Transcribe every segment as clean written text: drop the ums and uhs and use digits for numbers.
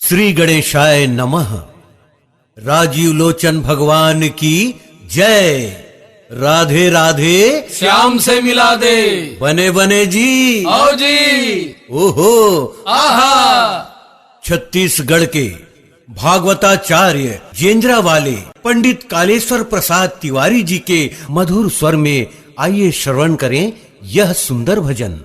श्री गणेशाय नमः। राजीव लोचन भगवान की जय। राधे राधे। श्याम से मिला दे। बने बने जी। आओ जी। ओहो आहा। छत्तीसगढ़ के भागवताचार्य जेंद्रा वाले पंडित कालेश्वर प्रसाद तिवारी जी के मधुर स्वर में आइए श्रवण करें यह सुंदर भजन।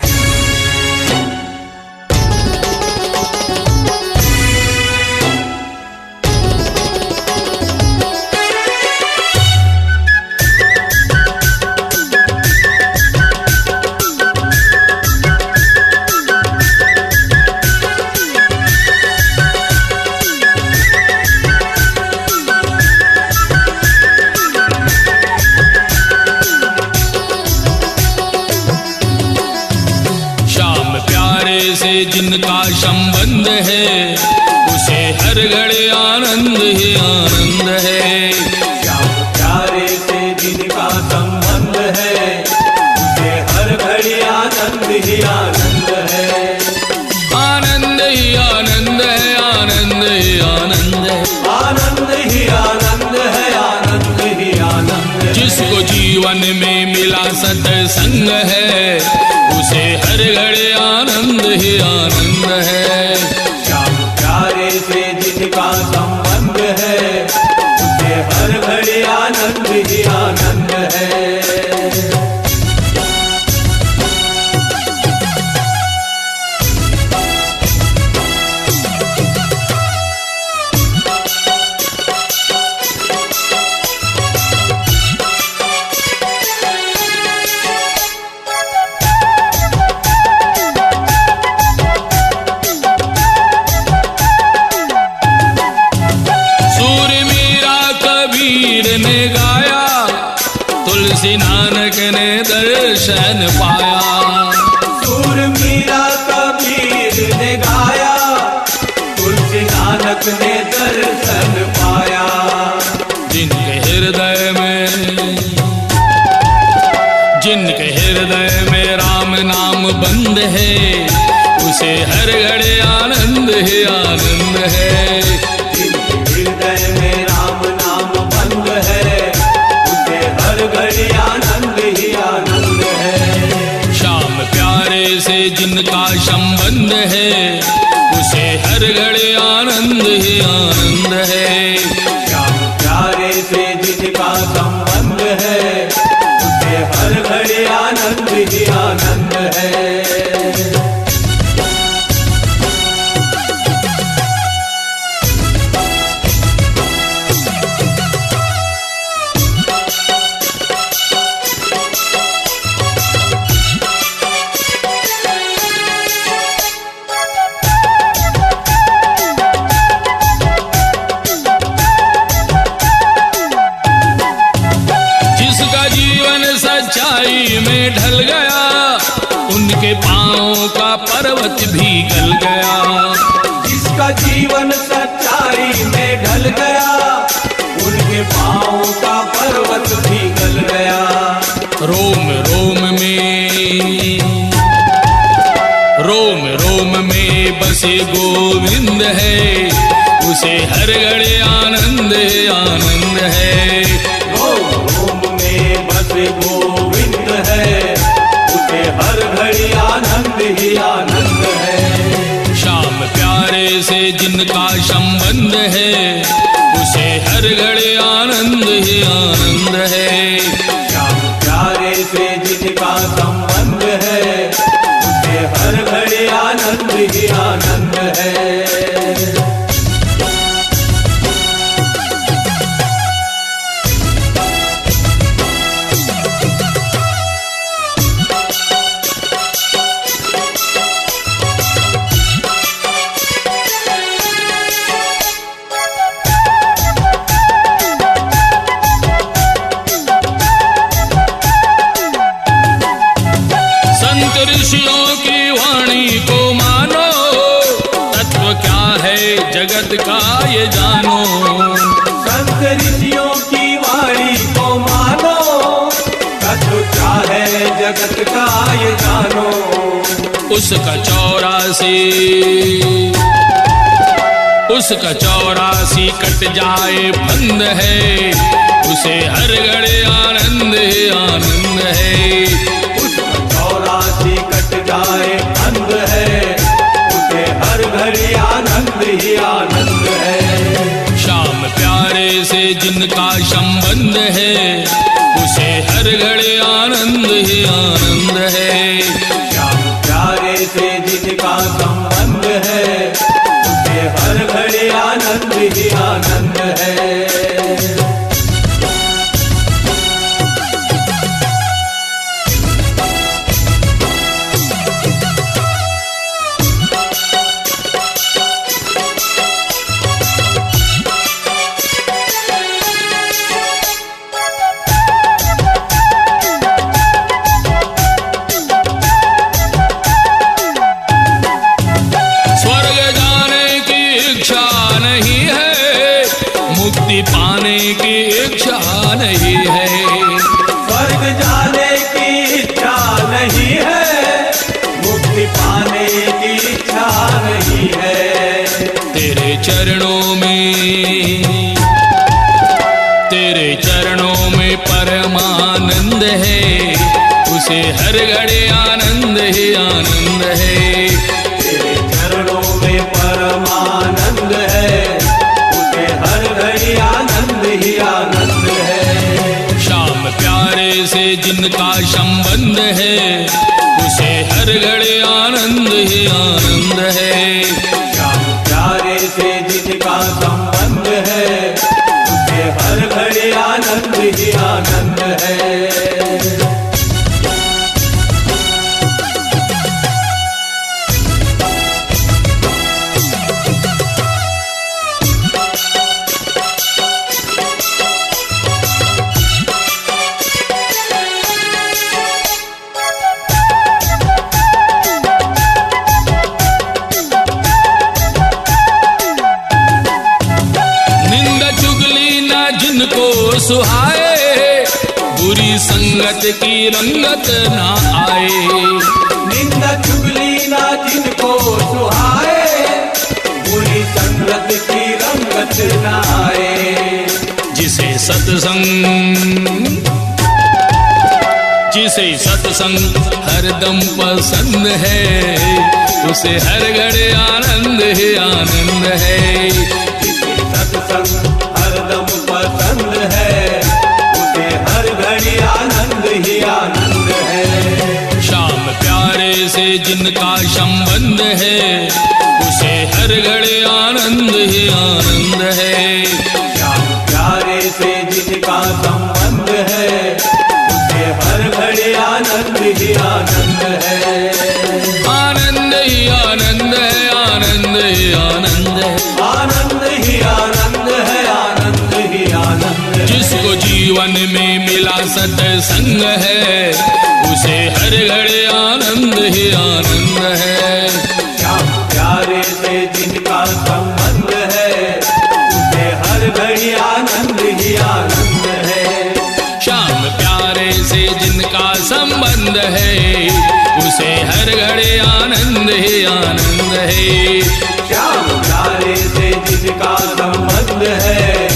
जिनका संबंध है उसे हर घड़ी आनंद ही आनंद है। श्याम प्यारे से जिनका संबंध है उसे हर घड़ी आनंद ही आनंद है। आनंद ही आनंद है, आनंद ही आनंद है, आनंद ही आनंद है, आनंद ही आनंद है। जिसको जीवन में मिला सत्संग है उसे हर घड़ी आनंद ही आनंद है। श्याम प्यारे से जिनका संबंध है उसे हर घड़ी आनंद ही आनंद है। ने गाया तुलसी नानक ने दर्शन पाया। सूर मीरा कबीर ने गाया तुलसी नानक ने दर्शन पाया। जिनके हृदय में राम नाम बंद है उसे हर घड़ी आनंद ही आनंद है। जिनके हृदय में राम नाम बंद है उसे हर घड़ी आनंद ही आनंद है। श्याम प्यारे से जिनका संबंध है उसे हर घड़ी आनंद ही आनंद है। श्याम प्यारे से जिनका संबंध है उसे हर घड़ी आनंद ही आनंद है। सच्चाई में ढल गया उनके पाँव का पर्वत भी गल गया। जिसका जीवन सच्चाई में ढल गया उनके पाँव का पर्वत भी गल गया। रोम रोम में बसे गोविंद है उसे हर घड़ी आनंद आनंद है। गोविंद है उसे हर घड़ी आनंद ही आनंद है। श्याम प्यारे से जिनका संबंध है उसे हर घड़ी आनंद ही आनंद है। श्याम प्यारे से जिनका संबंध है उसे हर घड़ी आनंद ही आनंद है। ऋषियों की वाणी को मानो तत्व क्या है जगत का ये जानो। संत ऋषियों की वाणी को मानो तत्व क्या है जगत का ये जानो। उसका 84 उसका 84 कट जाए फंद है, उसे हर घड़ी आनंद ही आनंद है। उसका 84 कट जाए फंद है, उसे हर घड़ी आनंद ही आनंद है। श्याम प्यारे से जिनका संबंध है, उसे हर घड़ी आनंद ही आनंद है। श्याम प्यारे से जिनका संबंध है, उसे हर घड़ी आनंद ही आनंद है। मुक्ति पाने की इच्छा नहीं है, स्वर्ग जाने की इच्छा नहीं है, मुक्ति पाने की इच्छा नहीं है। तेरे चरणों में परमानंद है, उसे हर घड़ी आनंद ही आनंद है। तेरे चरणों में परमानंद है, हर घड़ी आनंद ही आनंद है। श्याम प्यारे से जिनका संबंध है, उसे हर घड़ी आनंद ही आनंद है। श्याम प्यारे से जिनका संबंध है, उसे हर घड़ी आनंद ही आनंद है। सुहाए, बुरी संगत की रंगत ना आए। निंदा चुगली ना जिनको सुहाए, बुरी संगत की रंगत ना आए। जिसे सत्संग हरदम पसंद है, उसे हर घड़ी आनंद ही आनंद है। जिसे सत्संग हरदम पसंद है, उसे हर घड़ी आनंद ही आनंद है। श्याम प्यारे से जिनका संबंध है, उसे हर घड़ी आनंद ही आनंद है। श्याम प्यारे से जिनका संबंध है, उसे हर घड़ी आनंद ही आनंद है। आनंद ही आनंद है, आनंद ही आनंद है, आनंद ही आनंद है, आनंद ही आनंद है। जिसको जीवन में मिला सत्संग है, उसे हर घड़ी आनंद ही आनंद है। श्याम प्यारे से जिनका संबंध है, उसे हर घड़ी आनंद ही आनंद है। श्याम प्यारे से जिनका संबंध है, उसे हर घड़ी आनंद ही आनंद है। श्याम प्यारे से जिनका संबंध है,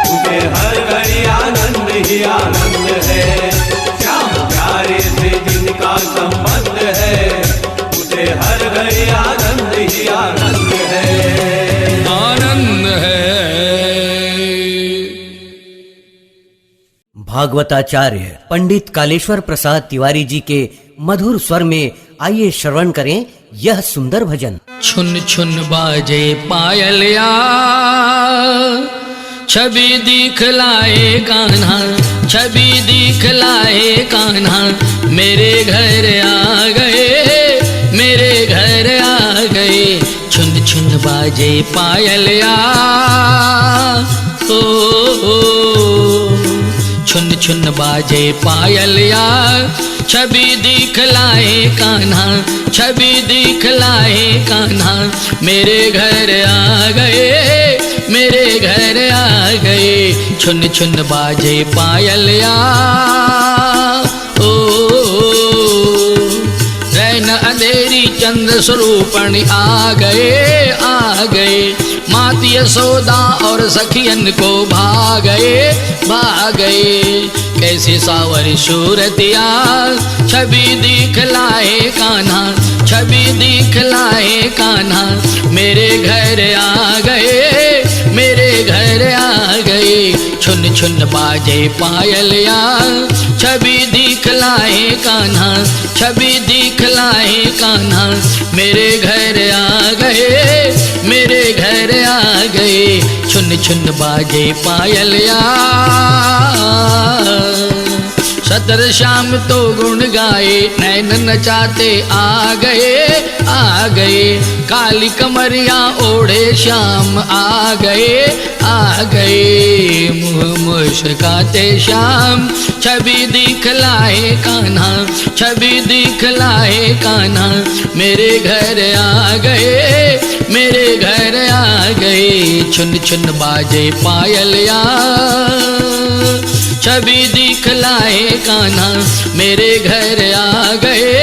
उसे हर घड़ी आनंद ही आनंद है। श्याम प्यारे से जिनका संबंध है, उसे हर घड़ी आनंद ही आनंद है। आनंद है। भागवताचार्य पंडित कालेश्वर प्रसाद तिवारी जी के मधुर स्वर में आइए श्रवण करें यह सुंदर भजन। छुन छुन बाजे पायलिया, छवि दिखलाए कान्हा, छवि दिखलाए कान्हा, मेरे घर आ गए, मेरे घर आ गए। छुन छुन बाजे पायलिया, छुन छुन बाजे पायलिया, छवि दिखलाए कान्हा, छवि दिखलाए कान्हा, मेरे घर आ गए, मेरे घर आ गए। छुन छुन बाजे पायलिया, रैन अंधेरी चंद्र स्वरूपण आ गए मात यशोदा और सखियन को भागए कैसे सावर सूरतिया छवि दिखलाए कान्हा छवि दिखलाए कान्हा मेरे घर आ गए छुन छुन बाजे पायलिया छवि दिखलाए कान्हा छवि दिखलाए कान्हा मेरे घर आ गए छुन छुन बाजे पायलिया सदर श्याम तो गुण गाए नैन नचाते आ गए काली कमरिया ओढ़े श्याम आ गए मुँह मुस्काते श्याम छवि दिखलाए कान्हा छवि दिखलाए कान्हा मेरे घर आ गए छुन छुन बाजे पायलिया छवि दिखलाए कान्हा मेरे घर आ गए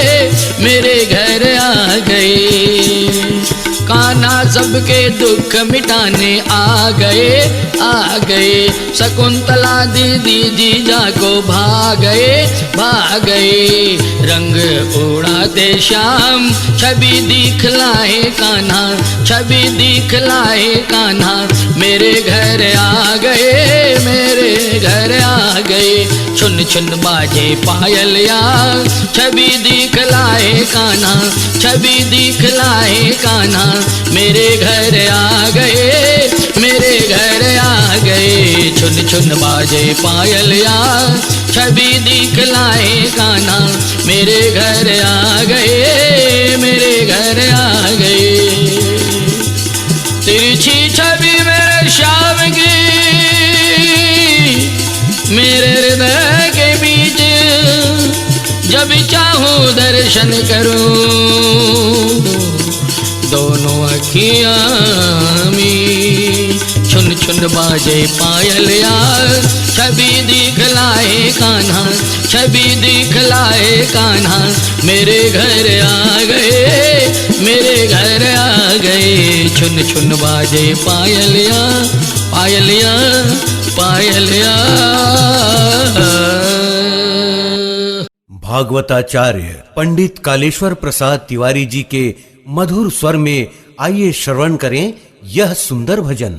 कान्हा सबके दुख मिटाने आ गए शकुंतला दीदी जीजा को भागए रंग उड़ाते श्याम छवि दिखलाए कान्हा छवि दिखलाए कान्हा मेरे घर आ गए छुन छुन बाजे पायलिया छवि दिखलाए कान्हा छवि दिखलाए कान्हा मेरे घर आ गए छुन छुन बाजे पायलिया छवि दिखलाए कान्हा मेरे घर आ गए तिरछी छवि मेरे श्याम की मेरे हृदय के बीच जब चाहूं दर्शन करूं दोनों अखियां में छुन छुन बाजे पायलिया छवि दिखलाए कान्हा छवि दिखलाए कान्हा मेरे घर आ गए छुन छुन बाजे पायलिया भागवताचार्य पंडित कालेश्वर प्रसाद तिवारी जी के मधुर स्वर में आइए श्रवण करें यह सुंदर भजन।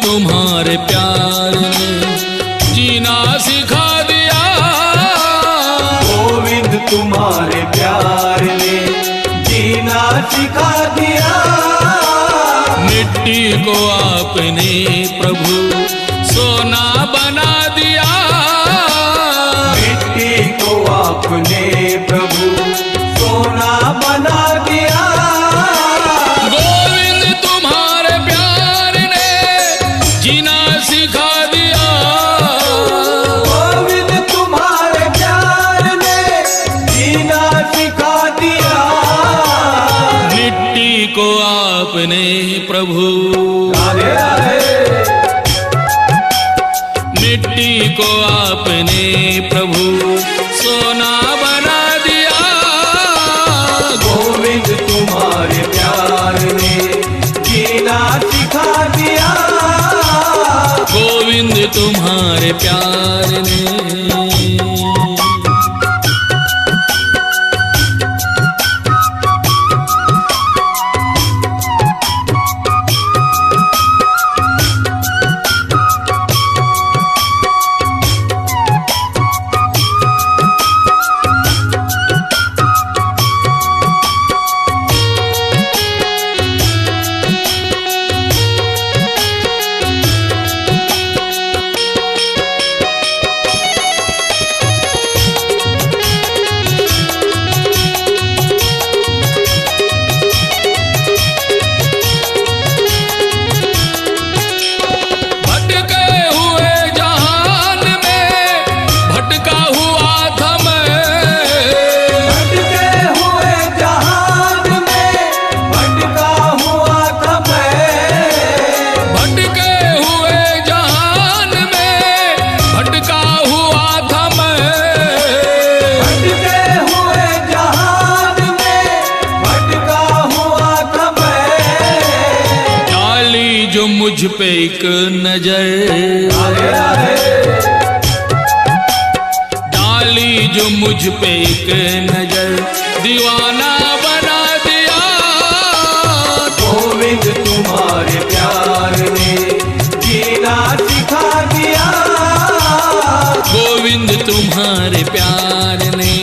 तुम्हारे प्यार ने जीना सिखा दिया गोविंद तुम्हारे प्यार ने जीना सिखा दिया मिट्टी को आपने प्रभु सोना बना दिया मिट्टी को आपने प्रभु सोना बना दिया जीना सिखा दिया गोविंद तुम्हारे प्यार ने जीना सिखा दिया मिट्टी को आपने प्रभु राधे राधे मिट्टी को आपने प्रभु सोना बना दिया गोविंद तुम्हारे प्यार ने जीना सिखा दिया गोविंद तुम्हारे प्यार ने मुझ पे एक नजर, राधे राधे डाली जो मुझ पे एक नजर, दीवाना बना दिया। गोविंद तुम्हारे प्यार ने जीना सिखा दिया। गोविंद तुम्हारे प्यार ने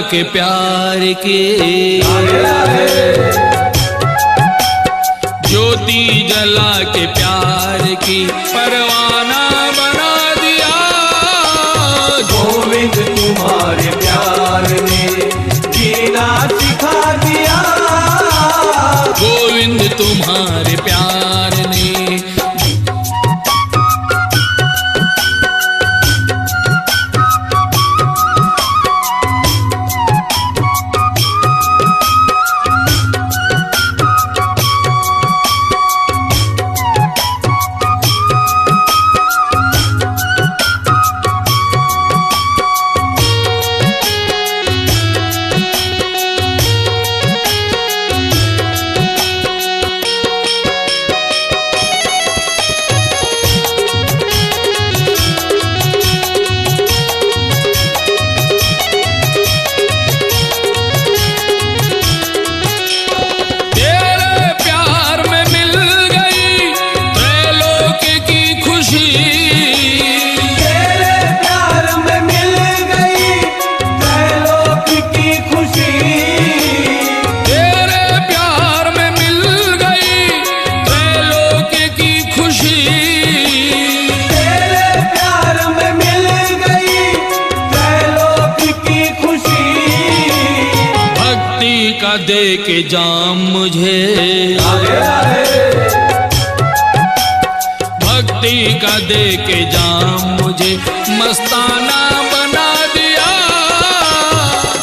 के प्यार के, ज्योति जला के प्यार की परवाना बना दिया। गोविंद तुम्हारे प्यार ने जीना सिखा दिया। गोविंद तुम्हारे प्यार ने दे के जाम मुझे, भक्ति का दे के जाम मुझे मस्ताना बना दिया।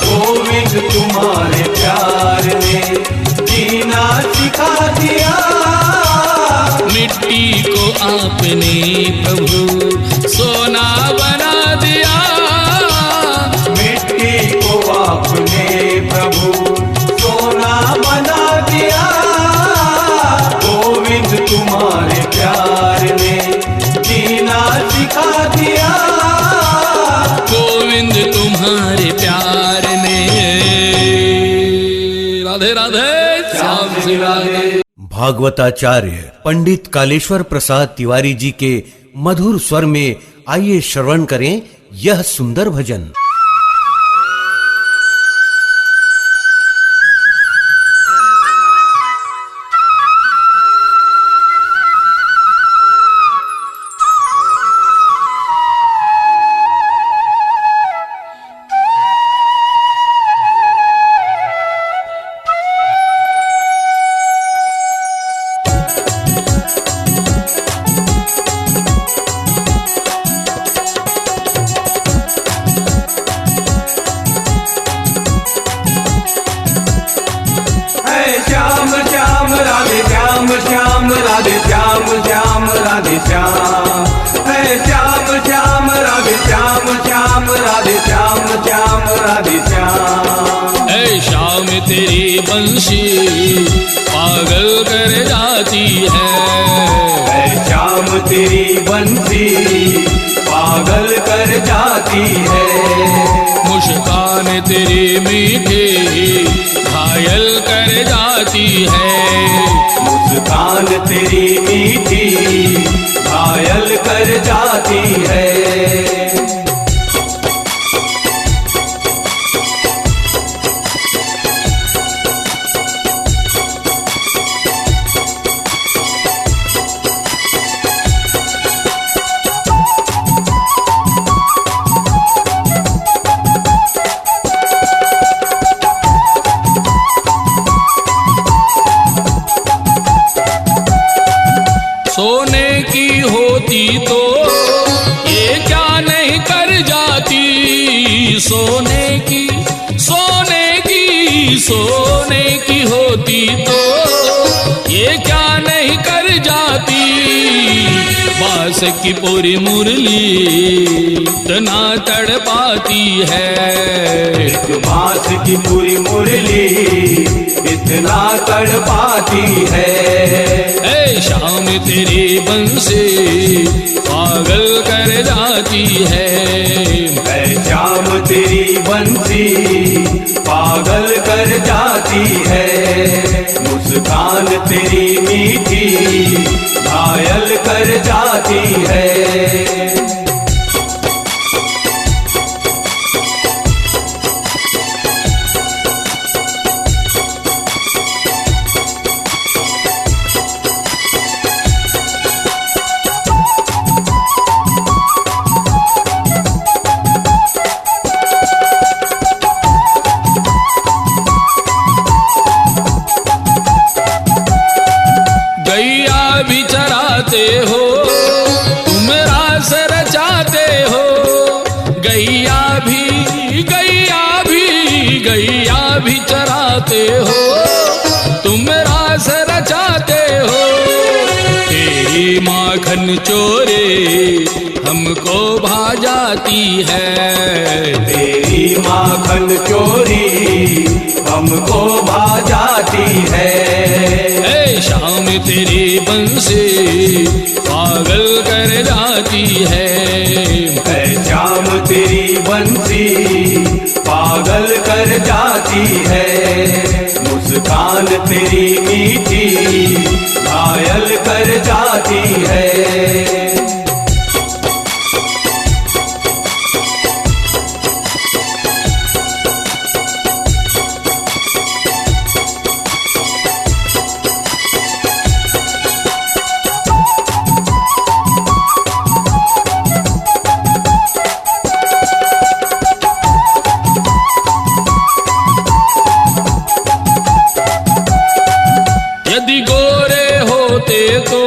गोविंद तुम्हारे प्यार ने जीना सिखा दिया। मिट्टी को आपने प्रभु सोना बना दिया। मिट्टी को आपने प्रभु सोना बना दिया। गोविंद तुम्हारे प्यार ने जीना सिखा दिया। गोविंद तुम्हारे प्यार ने। राधे राधे श्याम श्री राधे। भागवताचार्य पंडित कालेश्वर प्रसाद तिवारी जी के मधुर स्वर में आइए श्रवण करें यह सुंदर भजन। तेरी बंशी पागल कर जाती है। श्याम तेरी बंसी पागल कर जाती जाती है। मुस्कान तेरी मीठी घायल कर जाती है। मुस्कान तेरी मीठी घायल कर जाती है। सोने की होती तो ये क्या नहीं कर जाती। सोने की होती तो ये क्या नहीं कर जाती। बांस की पूरी मुरली इतना तड़पाती है। बांस की पूरी मुरली इतना तड़पाती है। ऐ शाम तेरी बंसी पागल कर जाती है। ऐ शाम तेरी बंसी पागल कर जाती है। मुस्कान तेरी मीठी घायल कर जाती है। गैया भी चराते हो तुम रास रचाते हो। गैया भी चराते हो तुम रास रचाते हो। तेरी माखन चोरी हमको भा जाती है। तेरी माखन चोरी हमको भा जाती है। ऐ शाम तेरी बंसी पागल कर जाती है। ऐ शाम तेरी बंसी पागल कर जाती है। मुस्कान तेरी मीठी घायल कर जाती है। यदि गोरे होते तो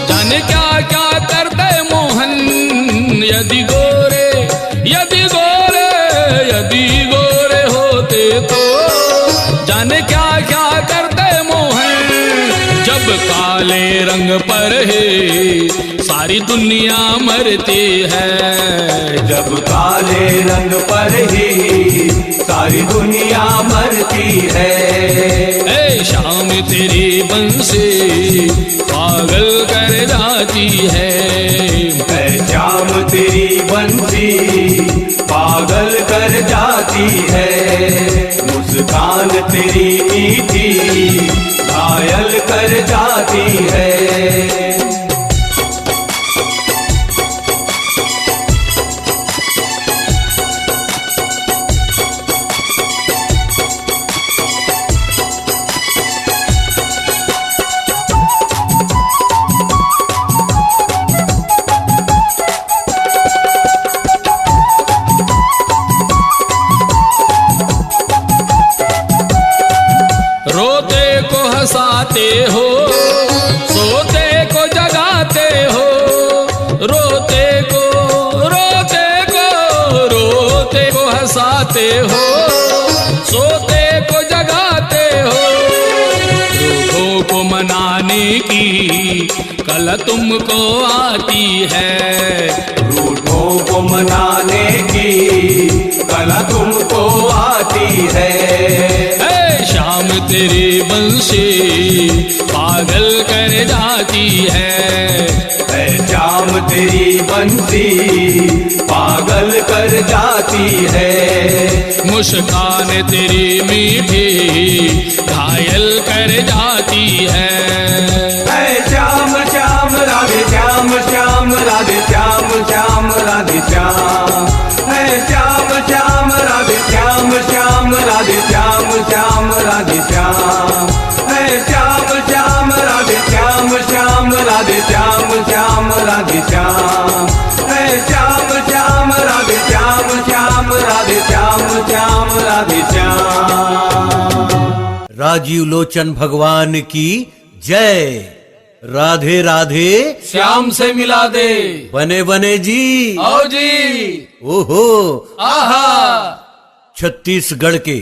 जाने क्या क्या करते मोहन। यदि गोरे होते तो जाने क्या क्या करते मोहन। जब काले रंग पर है सारी दुनिया मरती है। जब काले रंग पर ही सारी दुनिया मरती है। ऐ शाम तेरी बंसी पागल कर जाती है। ऐ शाम तेरी बंसी पागल कर जाती है। मुस्कान तेरी मीठी घायल कर जाती है। रोते को हंसाते हो सोते को जगाते हो। रोते को हंसाते हो सोते को जगाते हो। रूठों को मनाने की कला तुमको आती है। रूठों को मनाने की कला तुमको आती है। शाम तेरी बंसी पागल कर जाती है। शाम तेरी बंसी पागल कर जाती है। मुस्कान तेरी मीठी घायल कर जाती है। श्याम श्याम राधे श्याम श्याम राधे श्याम श्याम राधे श्याम है। श्याम श्याम राधे श्याम श्याम राधे श्याम श्याम राधे श्याम है। श्याम श्याम राधे श्याम श्याम राधे श्याम श्याम राधे श्याम है। श्याम श्याम राधे श्याम श्याम राधे श्याम श्याम राधे श्याम। राजीव लोचन भगवान की जय। राधे राधे श्याम से मिला दे बने बने जी। आओ जी। ओहो आहा। छत्तीसगढ़ के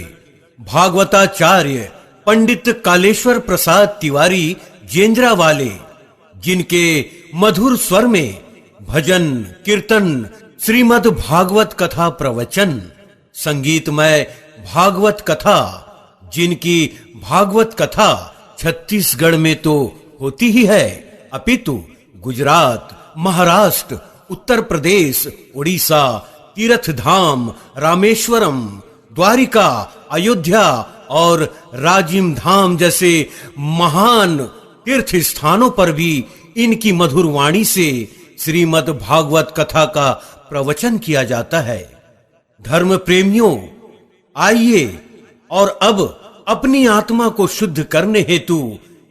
भागवताचार्य पंडित कालेश्वर प्रसाद तिवारी जेंद्रा वाले, जिनके मधुर स्वर में भजन कीर्तन श्रीमद् भागवत कथा प्रवचन, संगीतमय भागवत कथा, जिनकी भागवत कथा छत्तीसगढ़ में तो होती ही है, अपितु गुजरात, महाराष्ट्र, उत्तर प्रदेश, उड़ीसा, तीर्थ धाम रामेश्वरम, द्वारिका, अयोध्या और राजिम धाम जैसे महान तीर्थ स्थानों पर भी इनकी मधुर वाणी से श्रीमद् भागवत कथा का प्रवचन किया जाता है। धर्म प्रेमियों, आइए और अब अपनी आत्मा को शुद्ध करने हेतु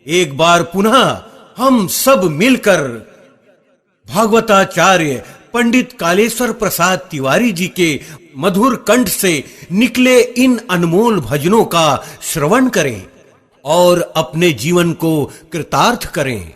एक बार पुनः हम सब मिलकर भागवताचार्य पंडित कालेश्वर प्रसाद तिवारी जी के मधुर कंठ से निकले इन अनमोल भजनों का श्रवण करें और अपने जीवन को कृतार्थ करें।